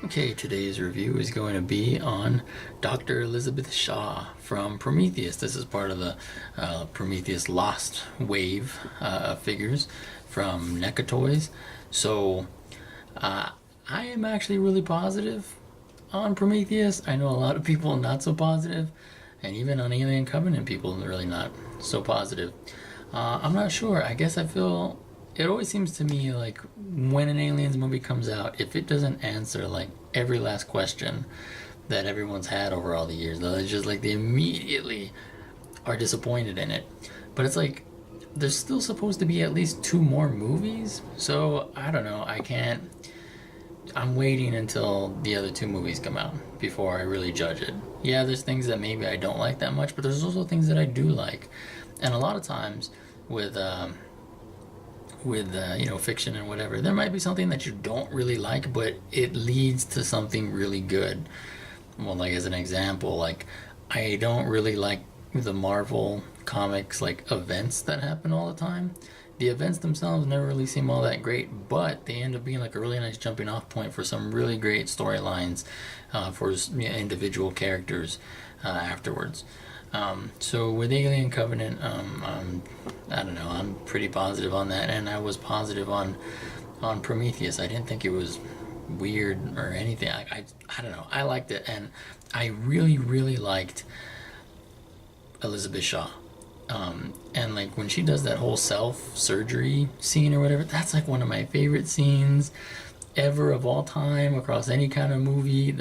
Okay, today's review is going to be on Dr. Elizabeth Shaw from Prometheus. This is part of the Prometheus Lost Wave figures from Neca Toys. So I am actually really positive on Prometheus. I know a lot of people not so positive, and even on Alien Covenant people are really not so positive. I'm not sure. I guess I feel it always seems to me like when an Aliens movie comes out, if it doesn't answer like every last question that everyone's had over all the years, it's just like they immediately are disappointed in it. But it's like there's still supposed to be at least 2 more movies, so I don't know. I'm waiting until the other 2 movies come out before I really judge it. Yeah, there's things that maybe I don't like that much, but there's also things that I do like. And a lot of times with fiction and whatever, there might be something that you don't really like, but it leads to something really good. Well, like as an example, like I don't really like the Marvel comics like events that happen all the time. The events themselves never really seem all that great, but they end up being like a really nice jumping off point for some really great storylines for individual characters afterwards. So with Alien Covenant, I don't know, I'm pretty positive on that, and I was positive on Prometheus. I didn't think it was weird or anything. I don't know, I liked it, and I really, really liked Elizabeth Shaw. And like when she does that whole self-surgery scene or whatever, that's like one of my favorite scenes ever of all time across any kind of movie.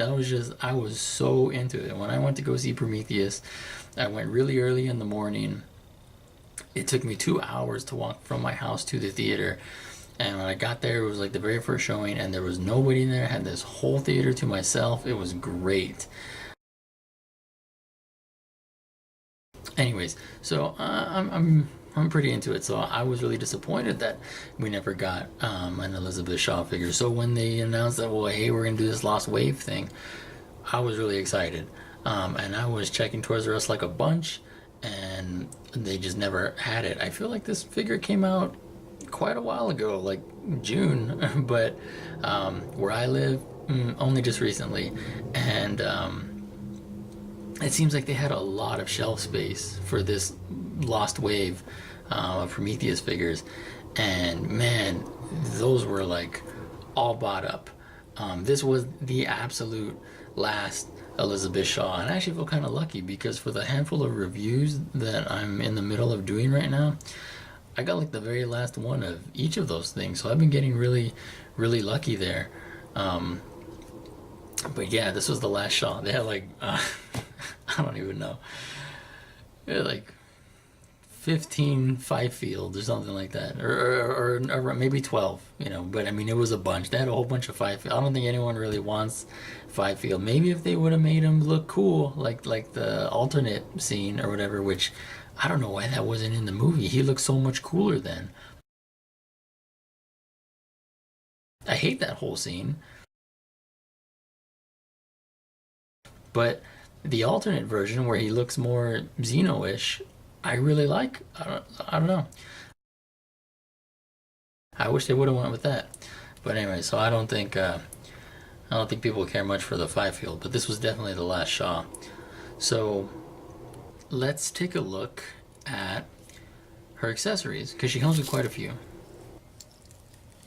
I was so into it. When I went to go see Prometheus, I went really early in the morning. It took me 2 hours to walk from my house to the theater, and when I got there, it was like the very first showing, and there was nobody in there. I had this whole theater to myself. It was great. Anyways, so I'm pretty into it. So I was really disappointed that we never got an Elizabeth Shaw figure. So when they announced that, well, hey, we're gonna do this Lost Wave thing, I was really excited, and I was checking Toys R Us like a bunch, and they just never had it. I feel like this figure came out quite a while ago, like June, but where I live, only just recently, and it seems like they had a lot of shelf space for this Lost Wave of Prometheus figures, and man, those were like all bought up. This was the absolute last Elizabeth Shaw, and I actually feel kind of lucky because for the handful of reviews that I'm in the middle of doing right now, I got like the very last one of each of those things, so I've been getting really, really lucky there. But yeah, this was the last Shaw. They had like I don't even know. They had like 15 Fifield or something like that, or maybe 12, but I mean, it was a bunch. They had a whole bunch of Fifield. I don't think anyone really wants Fifield. Maybe if they would have made him look cool, like the alternate scene or whatever, which I don't know why that wasn't in the movie. He looked so much cooler then. I hate that whole scene, but the alternate version where he looks more Xeno-ish, I really like. I don't know. I wish they would have went with that. But anyway, so I don't think people care much for the Fifield, but this was definitely the last Shaw. So let's take a look at her accessories, because she comes with quite a few.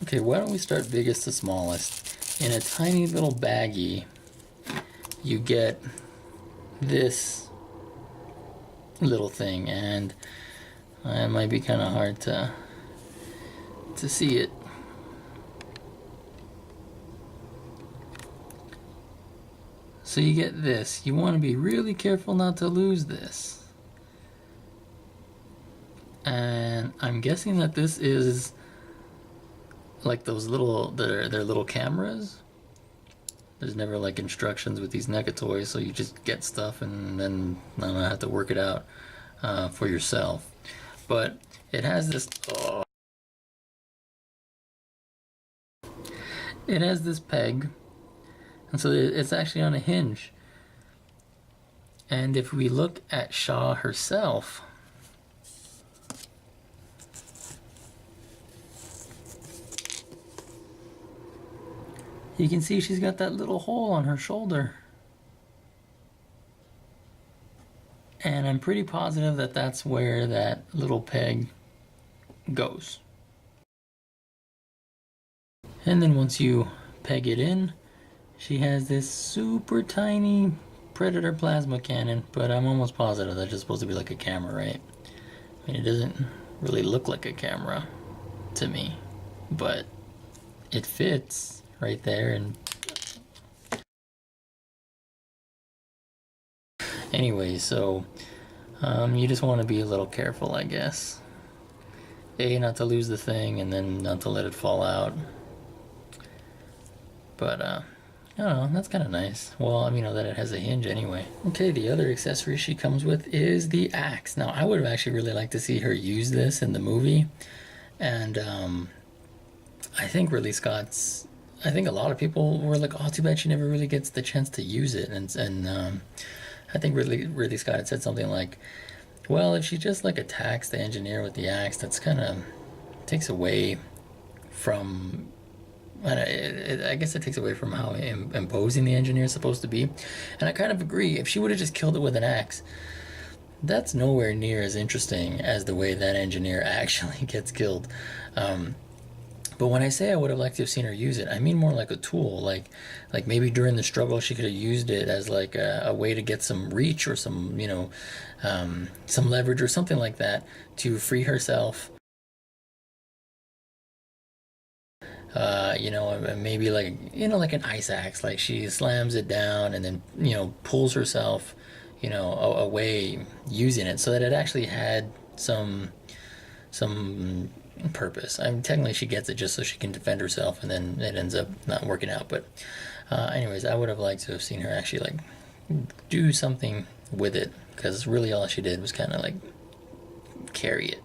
Okay, why don't we start biggest to smallest? In a tiny little baggie, you get this little thing, and it might be kind of hard to see it. So you get this. You want to be really careful not to lose this. And I'm guessing that this is like those little, they're little cameras. There's never like instructions with these Neca toys, so you just get stuff and then I don't know, have to work it out for yourself. But it has this, it has this peg, and so it's actually on a hinge. And if we look at Shaw herself, you can see she's got that little hole on her shoulder. And I'm pretty positive that that's where that little peg goes. And then once you peg it in, she has this super tiny Predator plasma cannon, but I'm almost positive that's just supposed to be like a camera, right? I mean, it doesn't really look like a camera to me, but it fits right there. And anyway, so you just want to be a little careful, I guess. A, not to lose the thing, and then not to let it fall out. But I don't know, that's kind of nice. Well, you know that it has a hinge anyway. Okay, the other accessory she comes with is the axe. Now, I would have actually really liked to see her use this in the movie. And I think Ridley Scott's... I think a lot of people were like, oh, too bad she never really gets the chance to use it. And I think Ridley Scott had said something like, well, if she just like attacks the engineer with the axe, that's kind of takes away from... I guess it takes away from how imposing the engineer is supposed to be. And I kind of agree. If she would have just killed it with an axe, that's nowhere near as interesting as the way that engineer actually gets killed. But when I say I would have liked to have seen her use it, I mean more like a tool. Like maybe during the struggle she could have used it as like a way to get some reach or some, you know, some leverage or something like that to free herself. You know, maybe like, you know, like an ice axe, like she slams it down and then, you know, pulls herself, you know, away using it so that it actually had some purpose. I mean, technically she gets it just so she can defend herself, and then it ends up not working out. But anyways, I would have liked to have seen her actually like do something with it, because really all she did was kind of like carry it.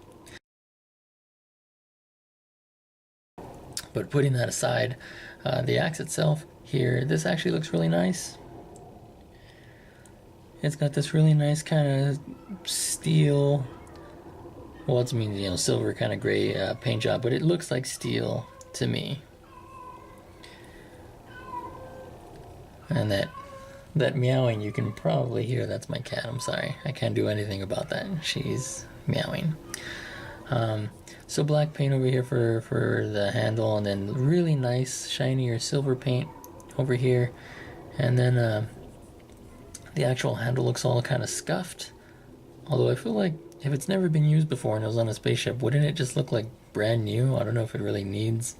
But putting that aside, the axe itself here, this actually looks really nice. It's got this really nice kind of steel, well, it's, I mean, you know, silver kind of gray paint job, but it looks like steel to me. And that meowing, you can probably hear, that's my cat. I'm sorry, I can't do anything about that. She's meowing. So black paint over here for the handle, and then really nice shinier silver paint over here, and then the actual handle looks all kind of scuffed, although I feel like if it's never been used before and it was on a spaceship, wouldn't it just look like brand new? I don't know if it really needs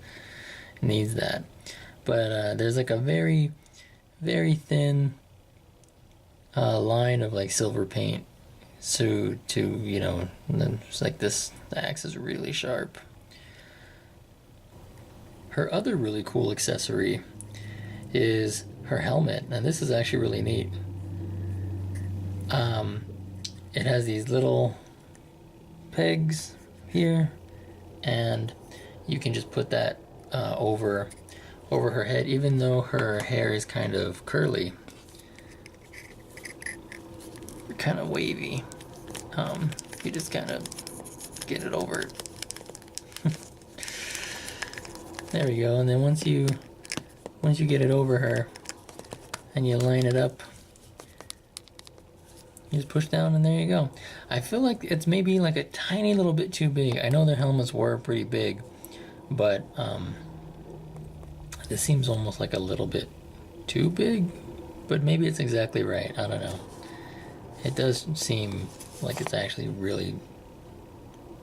that, but there's like a very, very thin line of like silver paint. So to, you know, and then it's like this, the axe is really sharp. Her other really cool accessory is her helmet, and this is actually really neat. It has these little pegs here, and you can just put that over her head, even though her hair is kind of curly, kind of wavy. You just kind of get it over. There we go. And then once you get it over her and you line it up, you just push down and there you go. I feel like it's maybe like a tiny little bit too big. I know their helmets were pretty big, but this seems almost like a little bit too big, but maybe it's exactly right. I don't know. It does seem like it's actually really,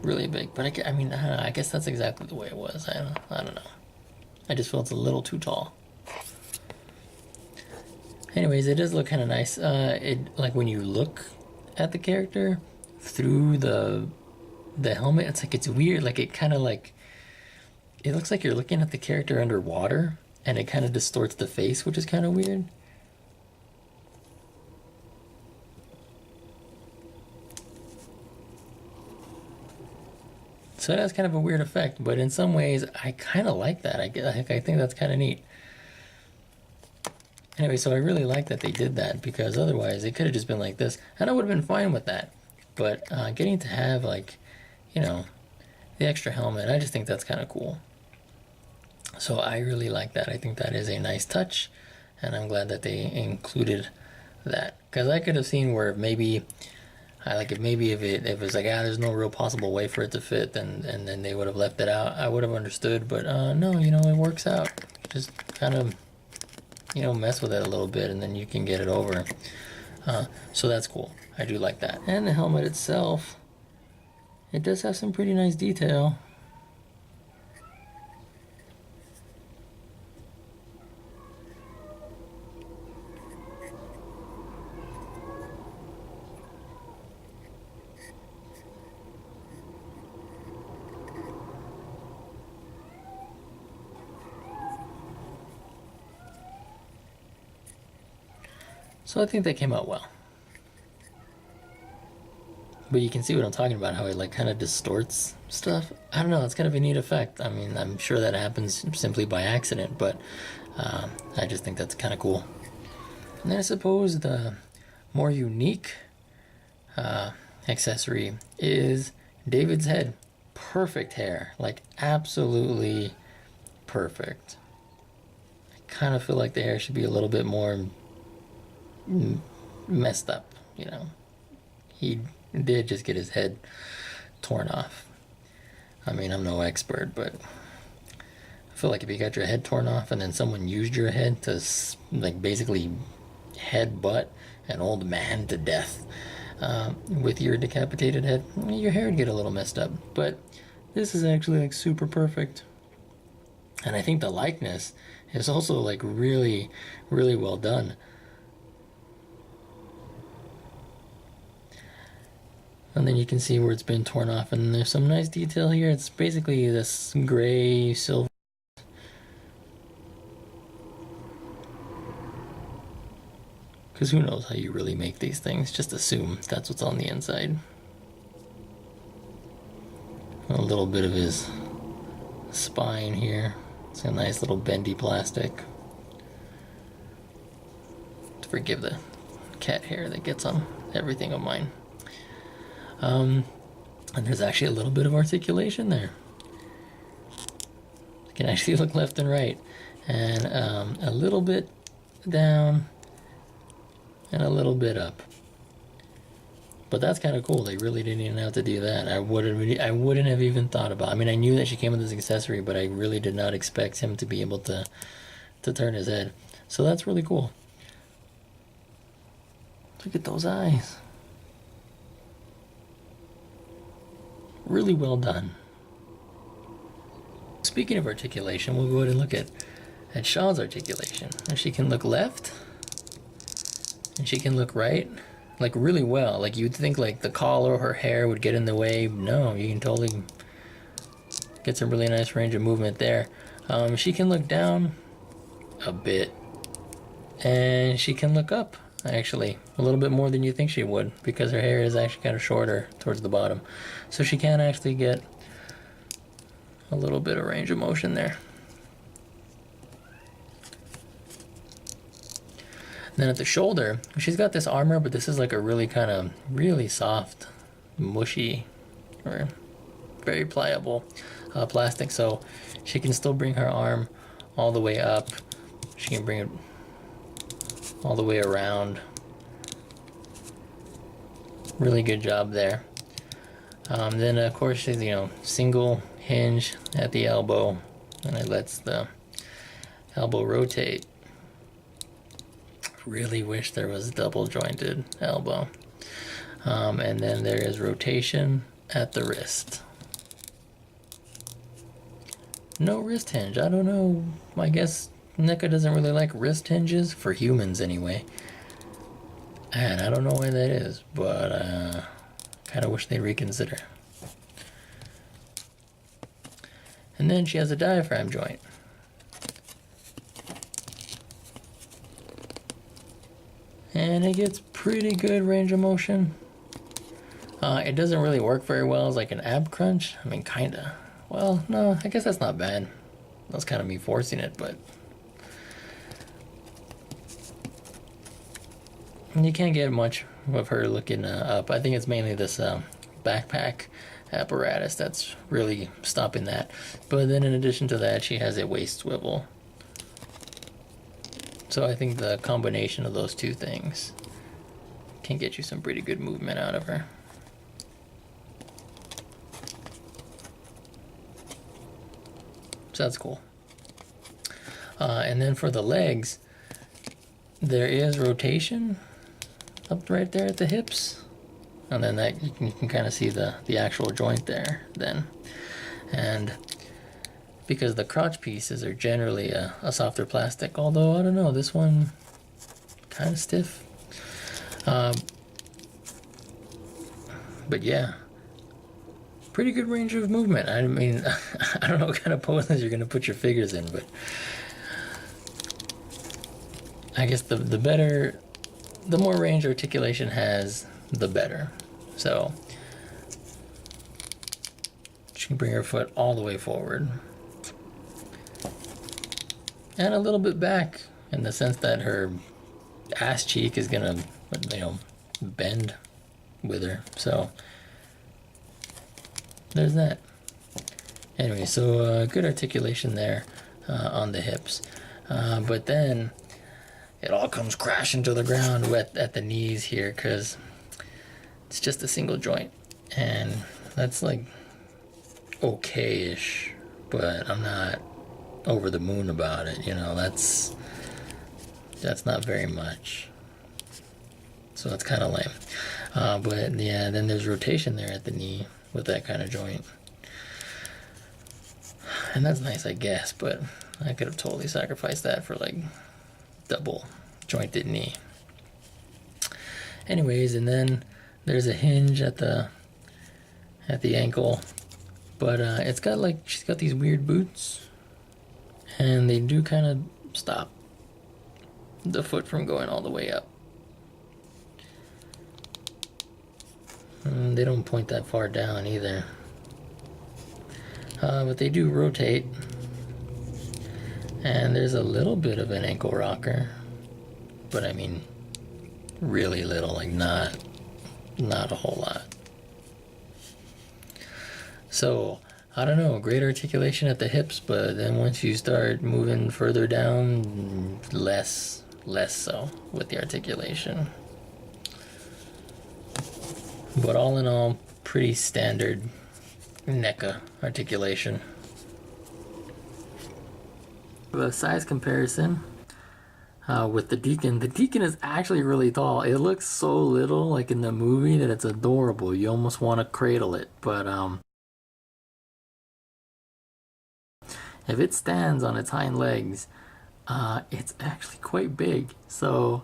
really big, but I mean, I don't know, I guess that's exactly the way it was. I don't know. I just feel it's a little too tall. Anyways, it does look kind of nice. It, like when you look at the character through the helmet, it's like, it's weird. Like it kind of like, it looks like you're looking at the character underwater, and it kind of distorts the face, which is kind of weird. So it has kind of a weird effect, but in some ways, I kind of like that. I think that's kind of neat. Anyway, so I really like that they did that, because otherwise it could have just been like this, and I would have been fine with that. But getting to have, like, you know, the extra helmet, I just think that's kind of cool. So I really like that. I think that is a nice touch, and I'm glad that they included that, because I could have seen where maybe if it was like, there's no real possible way for it to fit, then they would have left it out. I would have understood, but no, it works out. Just kind of, mess with it a little bit, and then you can get it over. So that's cool. I do like that. And the helmet itself, it does have some pretty nice detail. So I think they came out well. But you can see what I'm talking about, how it like kind of distorts stuff. I don't know, it's kind of a neat effect. I mean, I'm sure that happens simply by accident, but I just think that's kind of cool. And then I suppose the more unique accessory is David's head. Perfect hair, like absolutely perfect. I kind of feel like the hair should be a little bit more messed up, He did just get his head torn off. I mean, I'm no expert, but I feel like if you got your head torn off and then someone used your head to like basically headbutt an old man to death with your decapitated head, your hair would get a little messed up. But this is actually like super perfect. And I think the likeness is also like really, really well done. And then you can see where it's been torn off, and there's some nice detail here. It's basically this gray silver. Because who knows how you really make these things? Just assume that's what's on the inside. A little bit of his spine here. It's a nice little bendy plastic. Forgive the cat hair that gets on everything of mine. And there's actually a little bit of articulation there. You can actually look left and right. And a little bit down and a little bit up. But that's kind of cool. They really didn't even have to do that. I wouldn't have even thought about it. I mean, I knew that she came with this accessory, but I really did not expect him to be able to turn his head. So that's really cool. Look at those eyes. Really well done. Speaking of articulation, we'll go ahead and look at Shaw's articulation. And she can look left, and she can look right, like really well. Like you'd think like the collar or her hair would get in the way. No, you can totally get some really nice range of movement there. She can look down a bit, and she can look up. Actually, a little bit more than you think she would, because her hair is actually kind of shorter towards the bottom. So she can actually get a little bit of range of motion there. And then at the shoulder, she's got this armor, but this is like a really kind of really soft, mushy, or very pliable plastic. So she can still bring her arm all the way up. She can bring it all the way around. Really good job there. Then of course she's single hinge at the elbow, and it lets the elbow rotate. Really wish there was a double jointed elbow. And then there is rotation at the wrist. No wrist hinge. I don't know. I guess Neca doesn't really like wrist hinges, for humans anyway. And I don't know why that is, but kind of wish they'd reconsider. And then she has a diaphragm joint. And it gets pretty good range of motion. It doesn't really work very well as like an ab crunch. I mean, kinda. Well, no, I guess that's not bad. That's kind of me forcing it, but You can't get much of her looking up. I think it's mainly this backpack apparatus that's really stopping that. But then in addition to that, she has a waist swivel. So I think the combination of those two things can get you some pretty good movement out of her. So that's cool. And then for the legs, there is rotation up right there at the hips. And then that you can kind of see the actual joint there then. And because the crotch pieces are generally a softer plastic, although I don't know, this one kind of stiff. But yeah, pretty good range of movement. I mean, I don't know what kind of poses you're going to put your figures in, but I guess the more range articulation has, the better. So she can bring her foot all the way forward and a little bit back, in the sense that her ass cheek is gonna, you know, bend with her. So there's that. Anyway, so good articulation there on the hips, but then it all comes crashing to the ground at the knees here, because it's just a single joint, and that's like okay-ish, but I'm not over the moon about it, you know. That's not very much, so it's kind of lame. But yeah, then there's rotation there at the knee with that kind of joint, and that's nice, I guess, but I could have totally sacrificed that for like double jointed knee. Anyways, and then there's a hinge at the ankle, but it's got like, she's got these weird boots, and they do kind of stop the foot from going all the way up. And they don't point that far down either, but they do rotate, and there's a little bit of an ankle rocker, but I mean really little, like not a whole lot. So I don't know, great articulation at the hips, but then once you start moving further down, less so with the articulation. But all in all, pretty standard Neca articulation. The size comparison with the Deacon is actually really tall. It looks so little, like in the movie, that it's adorable. You almost want to cradle it, but if it stands on its hind legs, it's actually quite big. So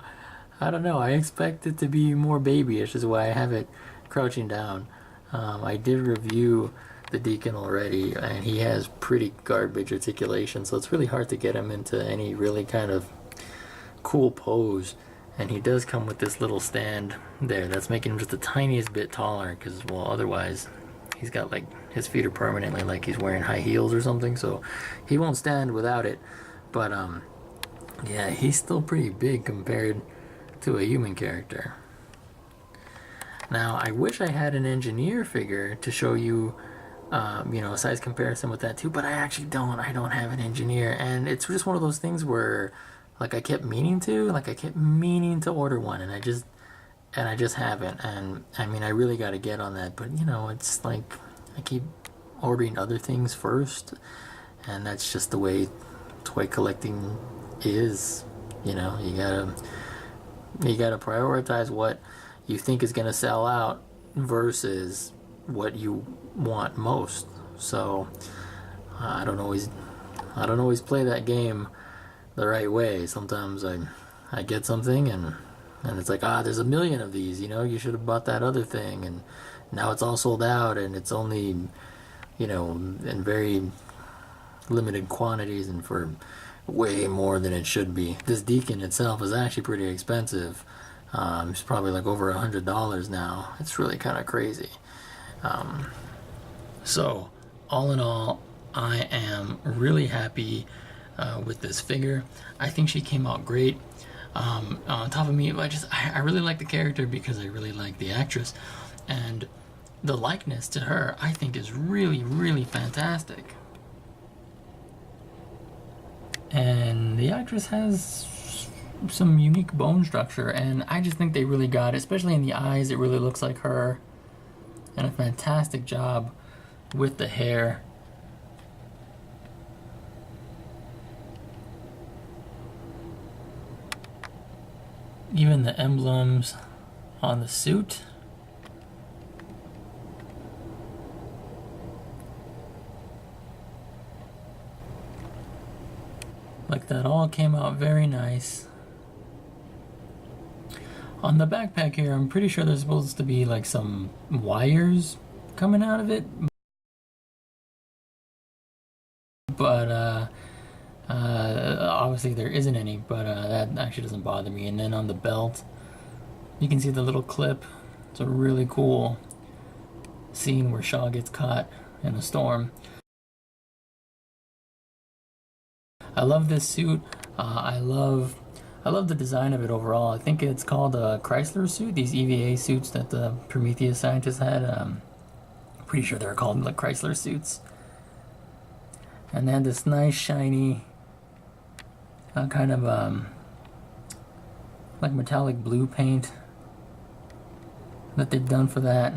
I don't know, I expect it to be more babyish, is why I have it crouching down. I did review the Deacon already, and he has pretty garbage articulation, so it's really hard to get him into any really kind of cool pose. And he does come with this little stand there that's making him just the tiniest bit taller, because, well, otherwise he's got like, his feet are permanently like he's wearing high heels or something, so he won't stand without it. But yeah, he's still pretty big compared to a human character. Now I wish I had an engineer figure to show you you know, a size comparison with that too, but I actually don't. I don't have an engineer, and it's just one of those things where, like, I kept meaning to order one, and I just haven't. And I mean, I really got to get on that, but you know, it's like I keep ordering other things first, and that's just the way toy collecting is. You know, you gotta prioritize what you think is gonna sell out versus what you want most. So I don't always play that game the right way. Sometimes I get something and it's like, there's a million of these, you know, you should have bought that other thing, and now it's all sold out, and it's only, you know, in very limited quantities and for way more than it should be. This Deacon itself is actually pretty expensive. It's probably like over $100 now. It's really kind of crazy. So all in all, I am really happy with this figure. I think she came out great. on top of me. I really like the character because I really like the actress, and the likeness to her I think is really, really fantastic. And the actress has some unique bone structure, and I just think they really got it, especially in the eyes. It really looks like her, and a fantastic job with the hair. Even the emblems on the suit. Like, that all came out very nice. On the backpack here, I'm pretty sure there's supposed to be like some wires coming out of it. But obviously there isn't any, but that actually doesn't bother me. And then on the belt, you can see the little clip. It's a really cool scene where Shaw gets caught in a storm. I love this suit. I love the design of it overall. I think it's called a Chrysler suit. These EVA suits that the Prometheus scientists had. Pretty sure they're called like Chrysler suits. And they had this nice shiny kind of like metallic blue paint that they've done for that.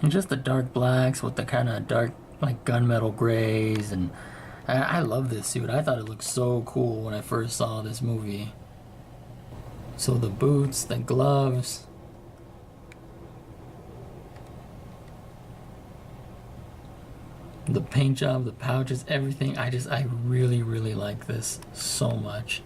And just the dark blacks with the kind of dark like gunmetal grays, and I love this suit. I thought it looked so cool when I first saw this movie. So the boots, the gloves, the paint job, the pouches, everything. I really, really like this so much.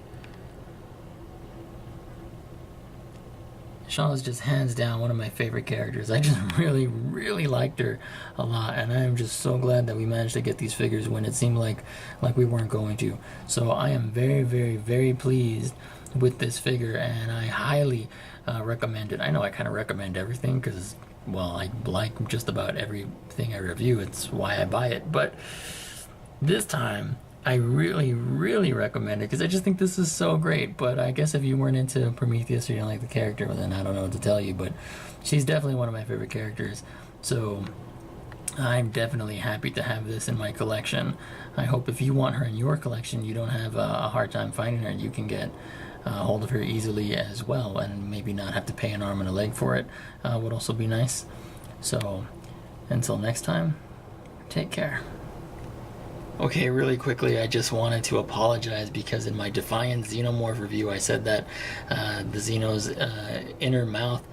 Shaw is just hands down one of my favorite characters. I just really, really liked her a lot, and I'm just so glad that we managed to get these figures when it seemed like we weren't going to. So I am very, very, very pleased with this figure, and I highly recommend it. I know I kind of recommend everything because, well, I like just about everything I review. It's why I buy it. But this time, I really, really recommend it because I just think this is so great. But I guess if you weren't into Prometheus or you don't like the character, well, then I don't know what to tell you. But she's definitely one of my favorite characters. So I'm definitely happy to have this in my collection. I hope if you want her in your collection, you don't have a hard time finding her. You can get a hold of her easily as well, and maybe not have to pay an arm and a leg for it. Would also be nice. So until next time, take care. Okay, really quickly, I just wanted to apologize because in my Defiant Xenomorph review, I said that the Xeno's inner mouth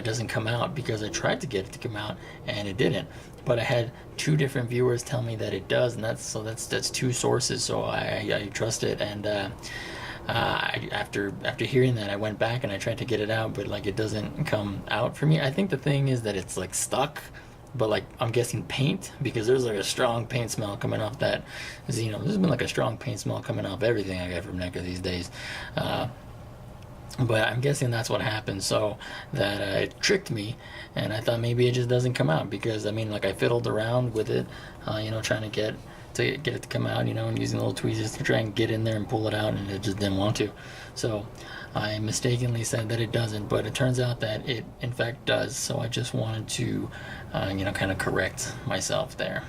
doesn't come out because I tried to get it to come out and it didn't. But I had two different viewers tell me that it does, and that's two sources, so I trust it. And after hearing that, I went back and I tried to get it out, but like it doesn't come out for me. I think the thing is that it's like stuck. But like I'm guessing paint, because there's like a strong paint smell coming off that Xeno. There's been like a strong paint smell coming off everything I get from Neca these days. But I'm guessing that's what happened. So that it tricked me, and I thought maybe it just doesn't come out because I mean, like I fiddled around with it, trying to get it to come out, and using little tweezers to try and get in there and pull it out, and it just didn't want to. So I mistakenly said that it doesn't, but it turns out that it in fact does. So I just wanted to, kind of correct myself there.